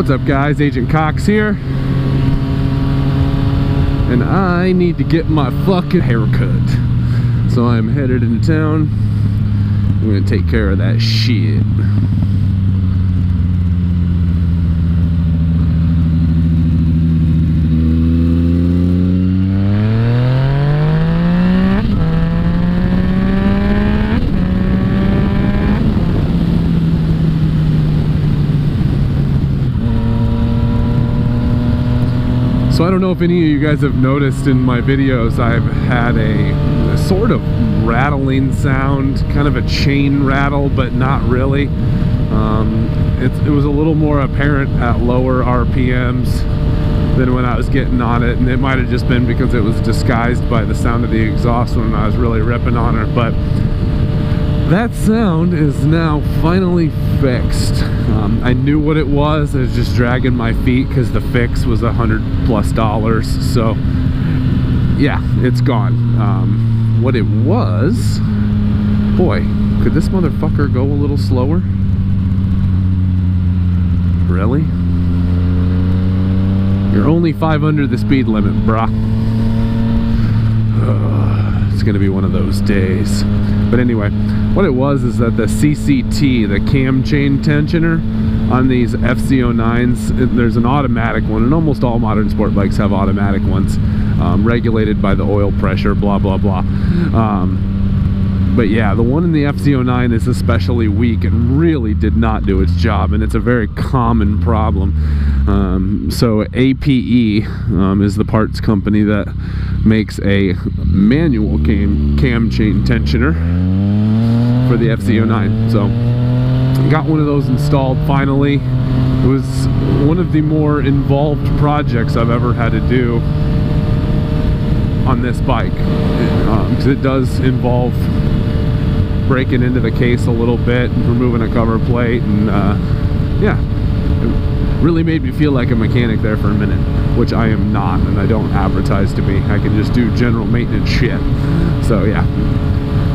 What's up guys, Agent Cox here, and I need to get my fucking haircut, so I'm headed into town. I'm gonna take care of that shit. So I don't know if any of you guys have noticed in my videos, I've had a sort of rattling sound, kind of a chain rattle, but not really. It was a little more apparent at lower RPMs than when I was getting on it, and it might have just been because it was disguised by the sound of the exhaust when I was really ripping on her, but that sound is now finally fixed. I knew what it was. I was just dragging my feet because the fix was $100+. So yeah, it's gone. What it was, boy, could this motherfucker go a little slower? Really? You're only 5 under the speed limit, brah. It's gonna be one of those days. But anyway, what it was is that the CCT, the Cam Chain Tensioner, on these FC09s, there's an automatic one, and almost all modern sport bikes have automatic ones, regulated by the oil pressure, blah blah blah. But yeah, the one in the FC09 is especially weak and really did not do its job, and it's a very common problem. So APE is the parts company that makes a manual cam chain tensioner for the FC09. So I got one of those installed finally. It was one of the more involved projects I've ever had to do on this bike, because it does involve breaking into the case a little bit, removing a cover plate, and yeah, it really made me feel like a mechanic there for a minute, which I am not, and I don't advertise to be. I can just do general maintenance shit. So yeah.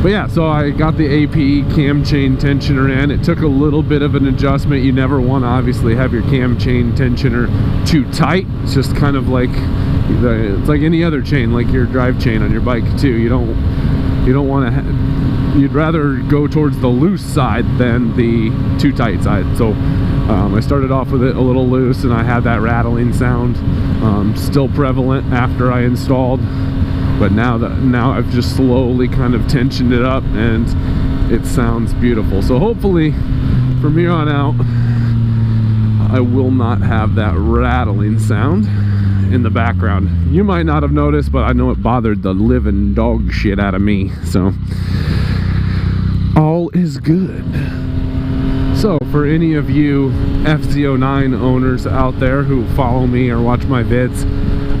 But yeah, so I got the APE Cam Chain Tensioner in. It took a little bit of an adjustment. You never want to obviously have your cam chain tensioner too tight. It's just kind of like, it's like any other chain, like your drive chain on your bike too. You don't want to, you'd rather go towards the loose side than the too tight side. So I started off with it a little loose, and I had that rattling sound still prevalent after I installed. But now I've just slowly kind of tensioned it up, and it sounds beautiful. So hopefully from here on out, I will not have that rattling sound in the background. You might not have noticed, but I know it bothered the living dog shit out of me. So all is good. So for any of you FC09 owners out there who follow me or watch my vids,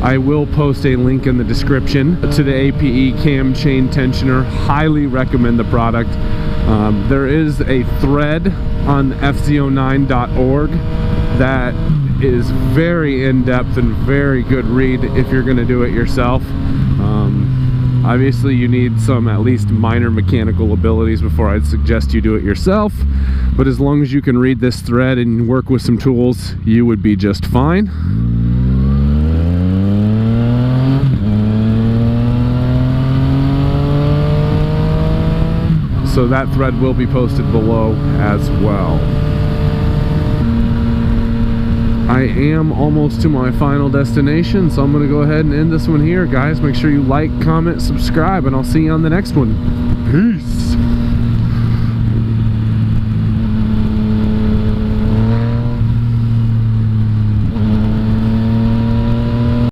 I will post a link in the description to the APE Cam Chain Tensioner. Highly recommend the product. There is a thread on fco9.org that is very in-depth and very good read if you're going to do it yourself. Obviously you need some at least minor mechanical abilities before I'd suggest you do it yourself, but as long as you can read this thread and work with some tools, you would be just fine. So that thread will be posted below as well. I am almost to my final destination, so I'm going to go ahead and end this one here, guys. Make sure you like, comment, subscribe, and I'll see you on the next one. Peace.